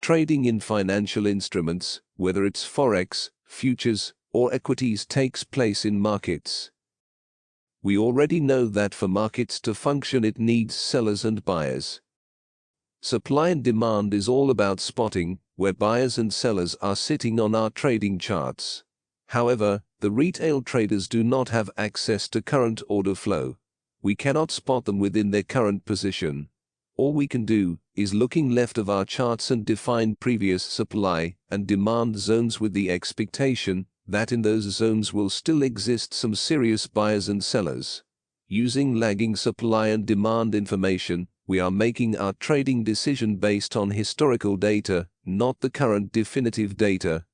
Trading in financial instruments, whether it's forex, futures, or equities, takes place in markets. We already know that for markets to function it needs sellers and buyers. Supply and demand is all about spotting, where buyers and sellers are sitting on our trading charts. However, the retail traders do not have access to current order flow. We cannot spot them within their current position. All we can do is looking left of our charts and define previous supply and demand zones with the expectation that in those zones will still exist some serious buyers and sellers. Using lagging supply and demand information, we are making our trading decision based on historical data, not the current definitive data.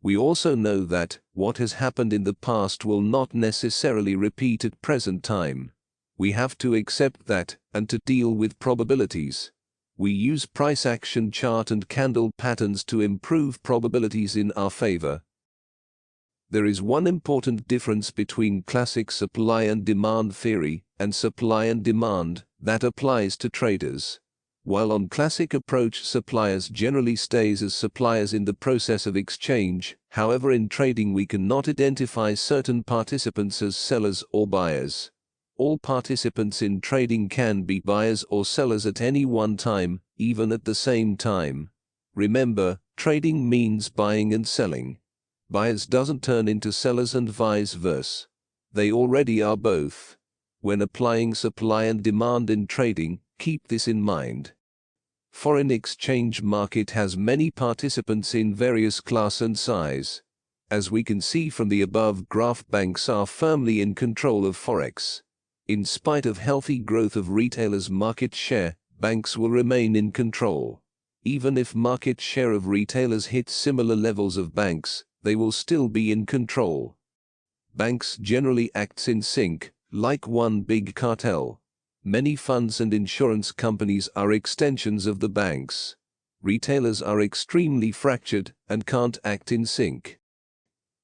We also know that what has happened in the past will not necessarily repeat at present time. We have to accept that, and to deal with probabilities. We use price action chart and candle patterns to improve probabilities in our favor. There is one important difference between classic supply and demand theory and supply and demand that applies to traders. While on classic approach suppliers generally stays as suppliers in the process of exchange, however in trading we cannot identify certain participants as sellers or buyers. All participants in trading can be buyers or sellers at any one time, even at the same time. Remember, trading means buying and selling. Buyers doesn't turn into sellers and vice versa. They already are both. When applying supply and demand in trading, keep this in mind. Foreign exchange market has many participants in various class and size. As we can see from the above graph, banks are firmly in control of forex. In spite of healthy growth of retailers' market share, banks will remain in control. Even if market share of retailers hits similar levels of banks, they will still be in control. Banks generally acts in sync, like one big cartel. Many funds and insurance companies are extensions of the banks. Retailers are extremely fractured and can't act in sync.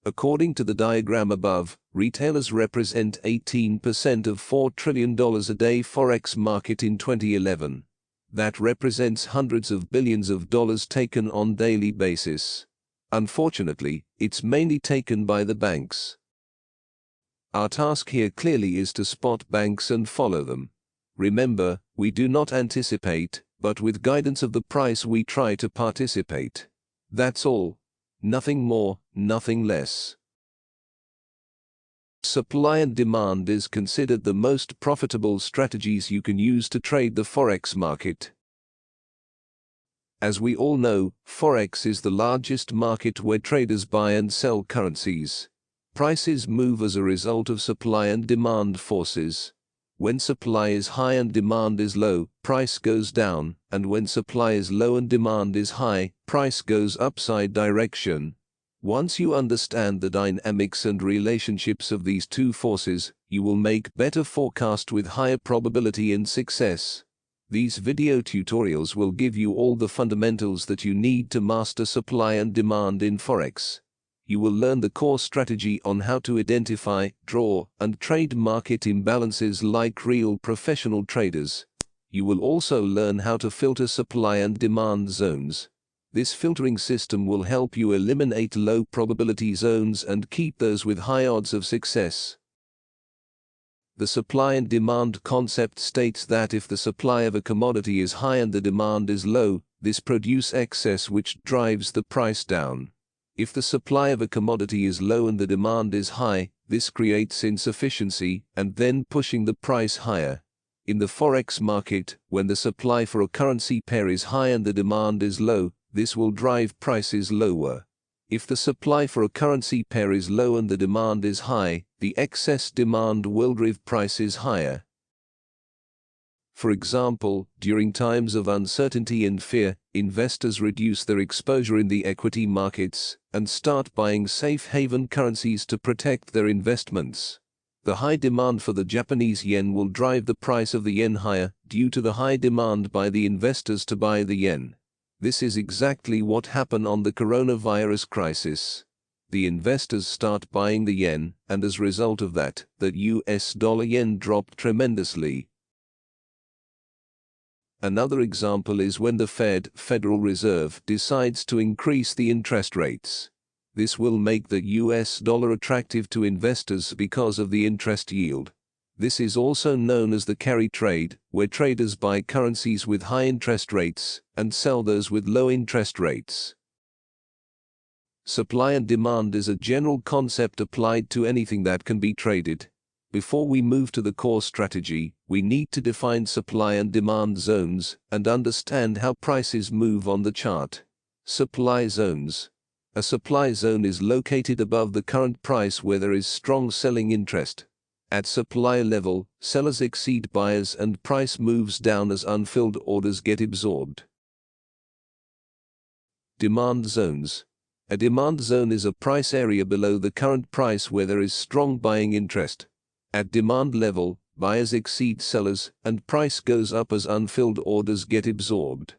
According to the diagram above, retailers represent 18% of $4 trillion a day forex market in 2011. That represents hundreds of billions of dollars taken on daily basis. Unfortunately, it's mainly taken by the banks. Our task here clearly is to spot banks and follow them. Remember, we do not anticipate, but with guidance of the price we try to participate. That's all. Nothing more, nothing less. Supply and demand is considered the most profitable strategies you can use to trade the forex market. As we all know, forex is the largest market where traders buy and sell currencies. Prices move as a result of supply and demand forces. When supply is high and demand is low, price goes down, and when supply is low and demand is high, price goes upside direction. Once you understand the dynamics and relationships of these two forces, you will make better forecast with higher probability and success. These video tutorials will give you all the fundamentals that you need to master supply and demand in forex. You will learn the core strategy on how to identify, draw, and trade market imbalances like real professional traders. You will also learn how to filter supply and demand zones. This filtering system will help you eliminate low probability zones and keep those with high odds of success. The supply and demand concept states that if the supply of a commodity is high and the demand is low, this produces excess which drives the price down. If the supply of a commodity is low and the demand is high, this creates insufficiency and then pushing the price higher. In the forex market, when the supply for a currency pair is high and the demand is low, this will drive prices lower. If the supply for a currency pair is low and the demand is high, the excess demand will drive prices higher. For example, during times of uncertainty and fear, investors reduce their exposure in the equity markets and start buying safe haven currencies to protect their investments. The high demand for the Japanese yen will drive the price of the yen higher due to the high demand by the investors to buy the yen. This is exactly what happened on the coronavirus crisis. The investors start buying the yen, and as a result of that, the US dollar yen dropped tremendously. Another example is when the Federal Reserve, decides to increase the interest rates. This will make the US dollar attractive to investors because of the interest yield. This is also known as the carry trade, where traders buy currencies with high interest rates and sell those with low interest rates. Supply and demand is a general concept applied to anything that can be traded. Before we move to the core strategy, we need to define supply and demand zones and understand how prices move on the chart. Supply zones. A supply zone is located above the current price where there is strong selling interest. At supply level, sellers exceed buyers and price moves down as unfilled orders get absorbed. Demand zones. A demand zone is a price area below the current price where there is strong buying interest. At demand level, buyers exceed sellers and price goes up as unfilled orders get absorbed.